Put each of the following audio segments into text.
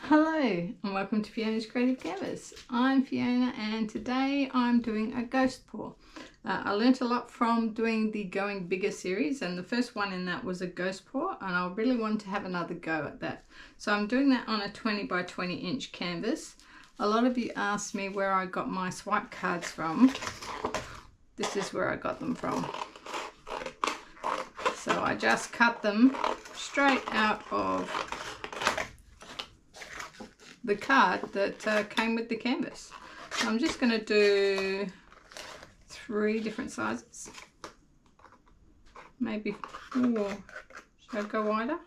Hello and welcome to Fiona's Creative Canvas. I'm Fiona and today I'm doing a ghost pour. I learnt a lot from doing the Going Bigger series, and the first one in that was a ghost pour, and I really wanted to have another go at that. So I'm doing that on a 20 by 20 inch canvas. A lot of you asked me where I got my swipe cards from. This is where I got them from. So I just cut them straight out of the card that came with the canvas. So I'm just going to do 3 different sizes. Maybe 4. Should I go wider?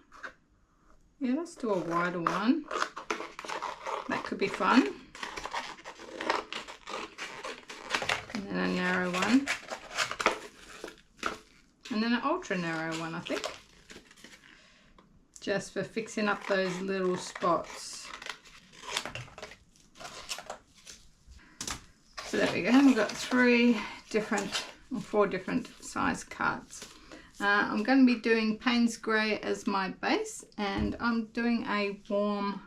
Yeah, let's do a wider one. That could be fun. And then a narrow one. And then an ultra narrow one, I think. Just for fixing up those little spots. So there we go, we've got 4 different size cards. I'm going to be doing Payne's Grey as my base, and I'm doing a warm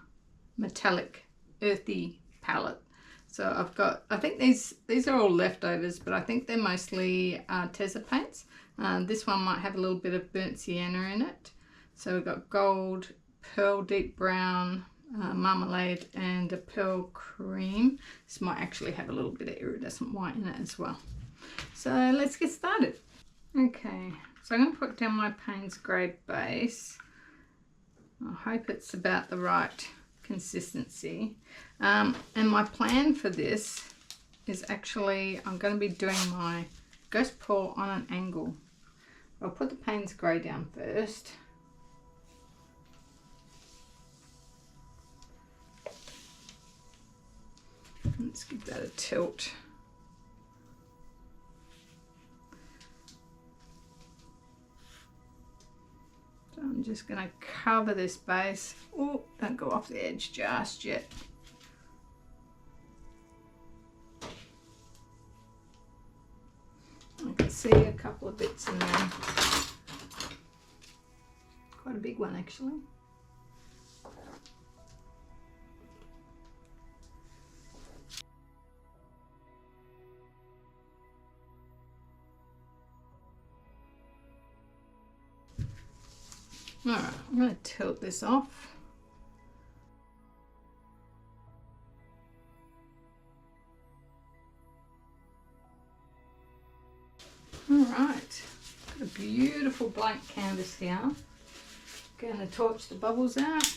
metallic earthy palette. So I've got, I think these are all leftovers, but I think they're mostly Tesa paints. This one might have a little bit of burnt sienna in it. So we've got gold, pearl deep brown, marmalade, and a pearl cream. This might actually have a little bit of iridescent white in it as well. So let's get started. Okay, so I'm going to put down my Payne's Grey base. I hope it's about the right consistency. And my plan for this is actually I'm going to be doing my ghost pour on an angle. I'll put the Payne's Grey down first. Let's give that a tilt. So I'm just going to cover this base. Oh, don't go off the edge just yet. I can see a couple of bits in there. Quite a big one actually. Alright, I'm going to tilt this off. Alright, got a beautiful blank canvas here. Going to torch the bubbles out.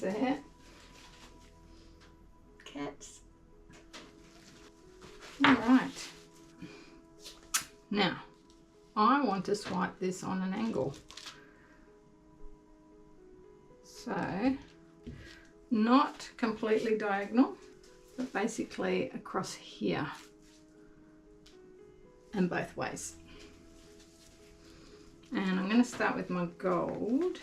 A hat. Cats. Alright. Now, I want to swipe this on an angle. So, not completely diagonal, but basically across here and both ways. And I'm going to start with my gold.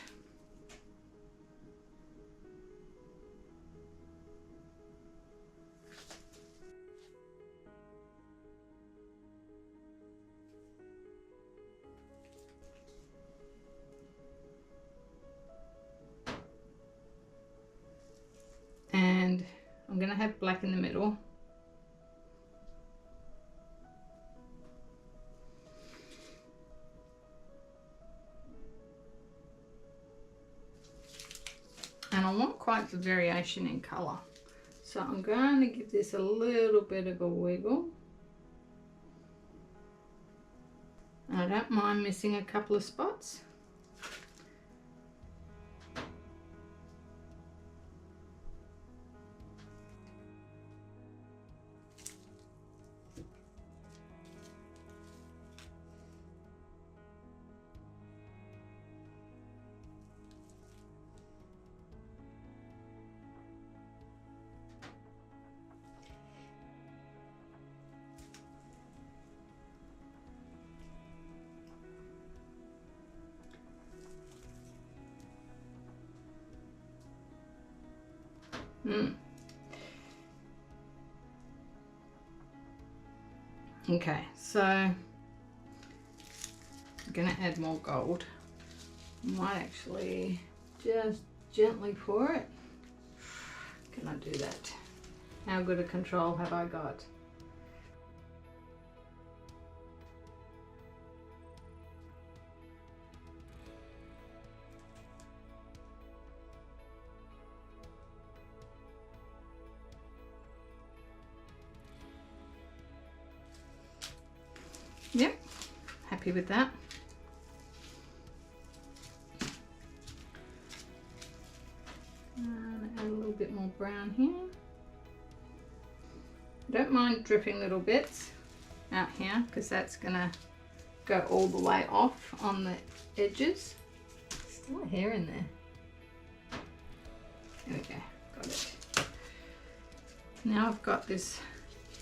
And I'm going to have black in the middle. And I want quite the variation in colour. So I'm going to give this a little bit of a wiggle. I don't mind missing a couple of spots. Okay, so I'm gonna add more gold. Might actually just gently pour it. Can I do that? How good a control have I got? Yep, happy with that. And add a little bit more brown here. I don't mind dripping little bits out here because that's gonna go all the way off on the edges. Still a hair in there. There we go, got it. Now I've got this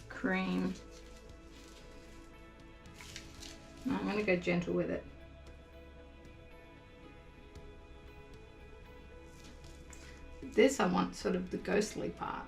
cream. I'm going to go gentle with it. This I want sort of the ghostly part.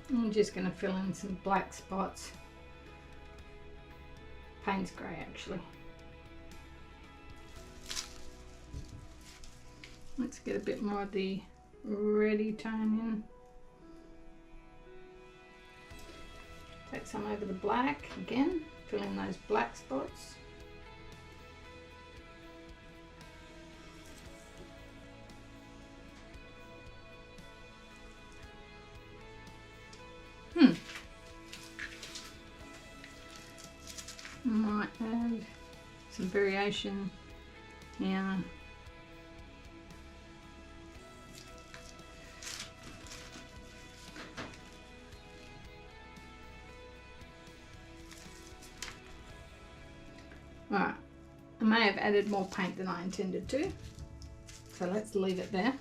I'm just going to fill in some black spots. Payne's grey actually. Let's get a bit more of the reddy tone in. Take some over the black again, fill in those black spots. Might add some variation here. Alright, I may have added more paint than I intended to, so let's leave it there.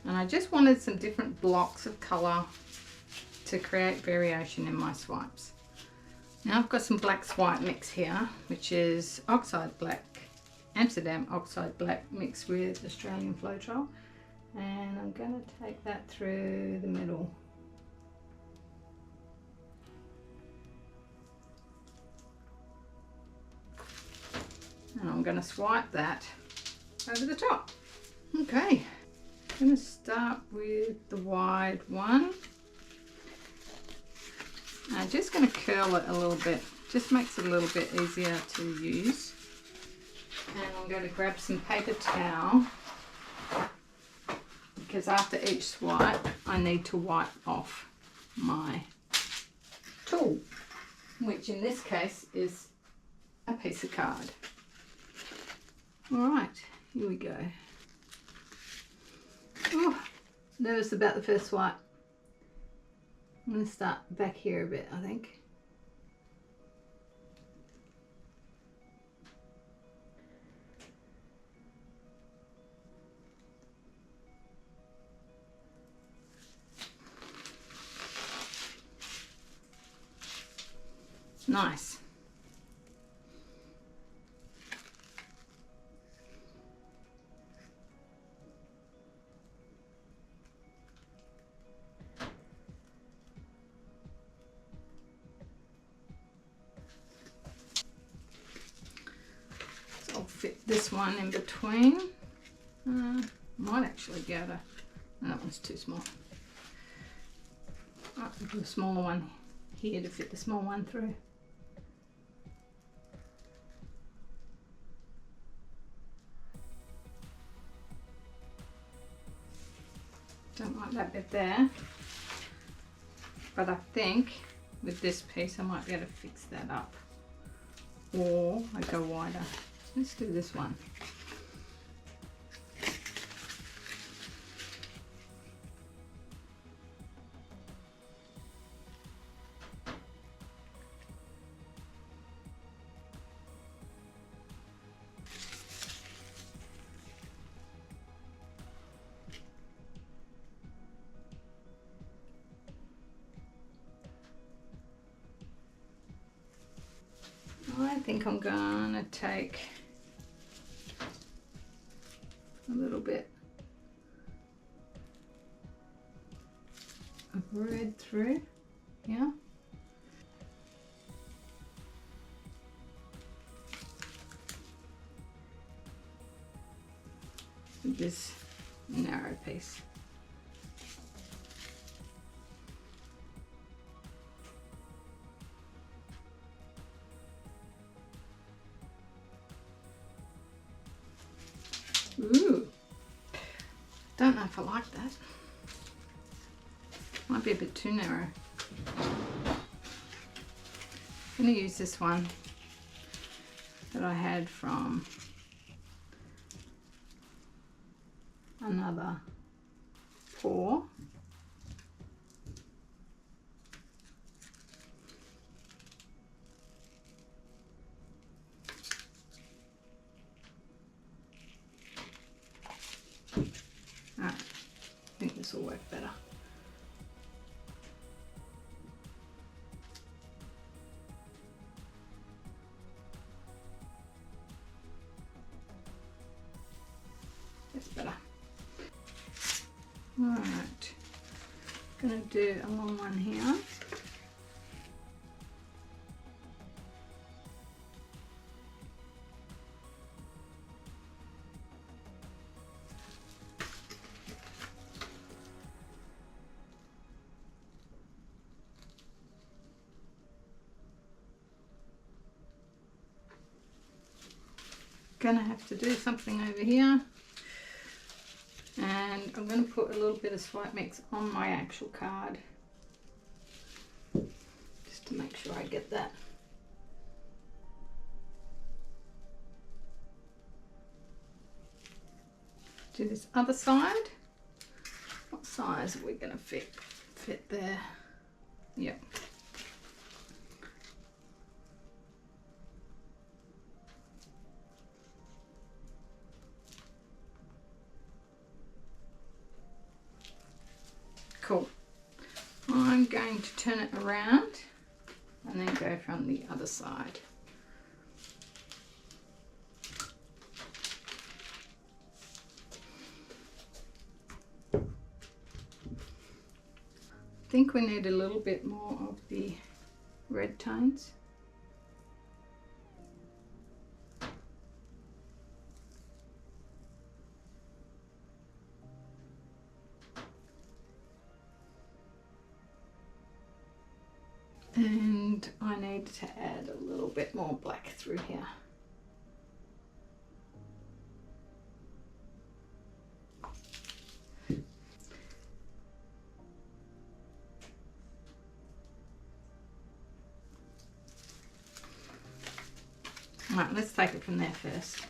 And I just wanted some different blocks of colour to create variation in my swipes. Now I've got some black swipe mix here, which is oxide black, Amsterdam oxide black mixed with Australian Floetrol, and I'm going to take that through the middle. And I'm going to swipe that over the top. Okay, I'm going to start with the wide one. I'm just going to curl it a little bit, just makes it a little bit easier to use. And I'm going to grab some paper towel because after each swipe I need to wipe off my tool, which in this case is a piece of card. Alright, here we go. Oh, nervous about the first swipe. I'm going to start back here a bit, I think. Nice. I'll fit this one in between. Might actually be able to, no, that one's too small. I'll put a smaller one here to fit the small one through. Don't like that bit there, but I think with this piece I might be able to fix that up, or I go wider. Let's do this one. think I'm gonna take a little bit of red through, yeah. With this narrow piece. Ooh, don't know if I like that. Might be a bit too narrow. I'm going to use this one that I had from another pour. Alright, I think this will work better. That's better. Alright, gonna do a long one here. Gonna have to do something over here, and I'm going to put a little bit of swipe mix on my actual card just to make sure I get that. Do this other side. What size are we going to fit there? Yep. Cool. I'm going to turn it around and then go from the other side. I think we need a little bit more of the red tones. And I need to add a little bit more black through here. Right, let's take it from there first.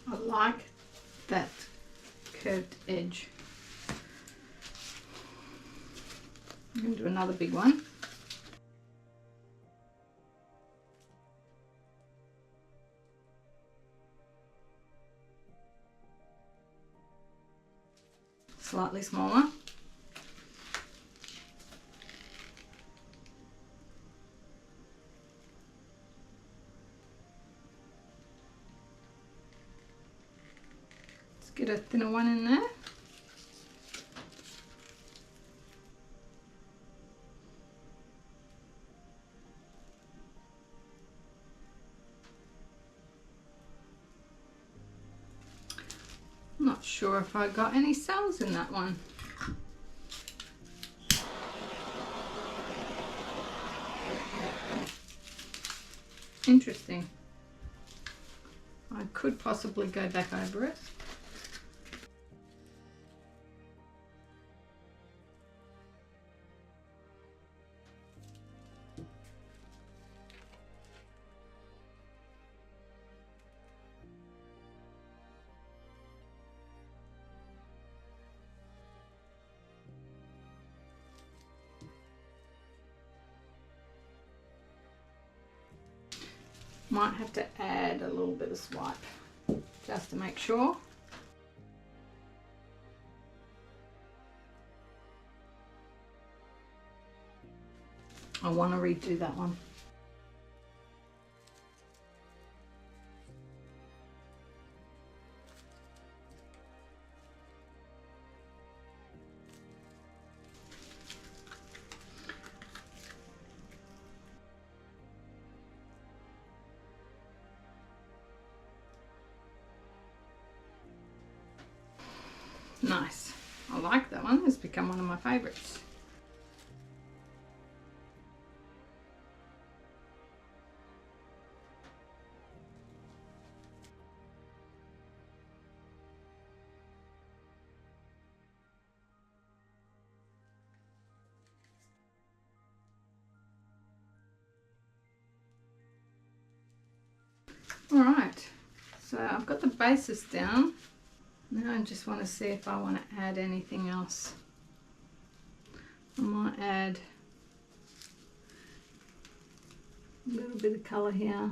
I like that curved edge. I'm going to do another big one. Slightly smaller. Let's get a thinner one in there. Not sure if I got any cells in that one. Interesting. I could possibly go back over it. Might have to add a little bit of swipe just to make sure. I want to redo that one. Nice. I like that one. It's become one of my favourites. Alright, so I've got the basis down. Now I just want to see if I want to add anything else. I might add a little bit of colour here.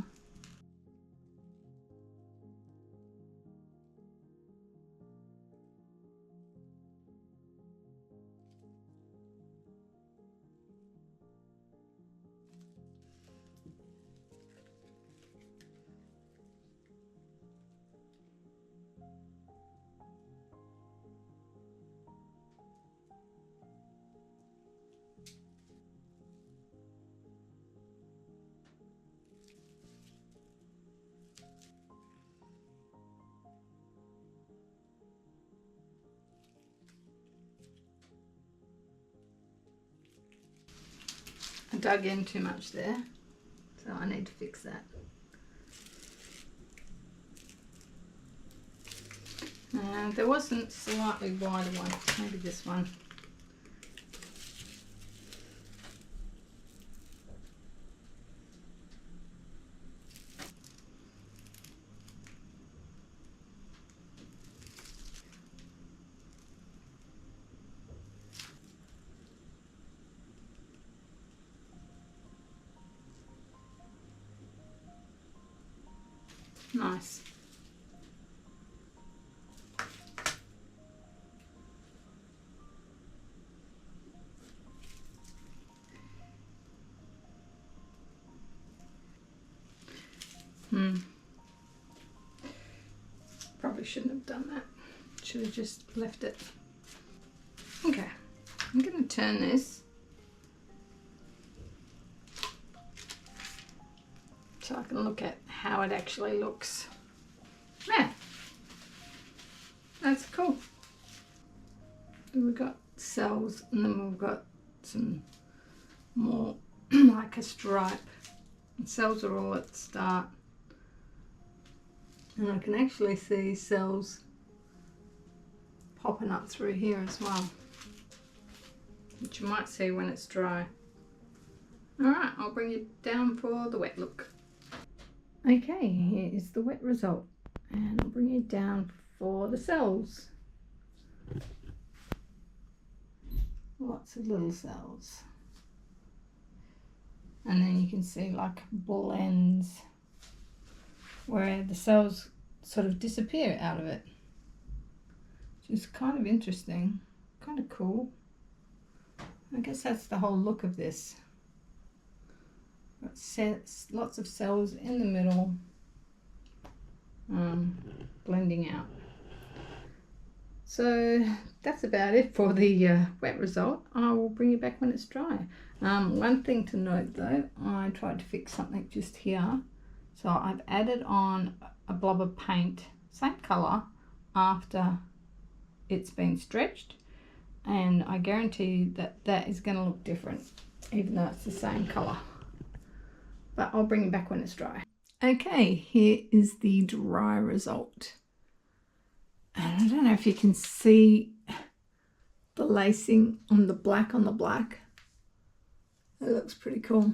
I dug in too much there, so I need to fix that. There wasn't a slightly wider one, maybe this one. Nice. Probably shouldn't have done that. Should have just left it. Okay, I'm going to turn this so I can look at how it actually looks. Yeah, that's cool. We've got cells and then we've got some more like a stripe. The cells are all at the start. And I can actually see cells popping up through here as well, which you might see when it's dry. Alright, I'll bring it down for the wet look. Okay, here is the wet result. And I'll bring it down for the cells. Lots of little cells. And then you can see like blends where the cells sort of disappear out of it, which is kind of interesting, kind of cool. I guess that's the whole look of this. Got lots of cells in the middle, blending out. So that's about it for the wet result. I will bring it back when it's dry. One thing to note though, I tried to fix something just here. So I've added on a blob of paint, same colour, after it's been stretched, and I guarantee that that is going to look different even though it's the same colour. But I'll bring it back when it's dry. Okay, here is the dry result. And I don't know if you can see the lacing on the black It looks pretty cool.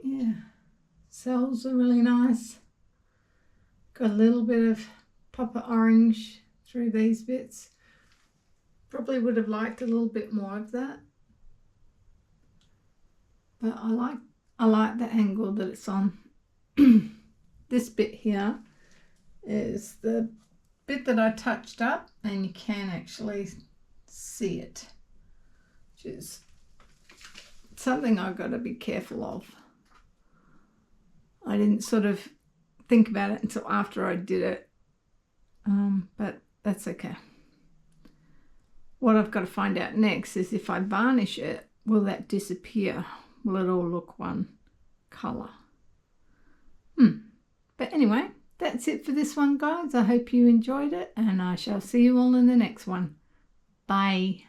Yeah, cells are really nice. Got a little bit of pop of orange through these bits. Probably would have liked a little bit more of that. But I like the angle that it's on. This bit here is the bit that I touched up, and you can actually see it, which is something I've got to be careful of. I didn't sort of think about it until after I did it, but that's okay. What I've got to find out next is if I varnish it, will that disappear? Will it all look one colour? But anyway, that's it for this one, guys. I hope you enjoyed it, and I shall see you all in the next one. Bye.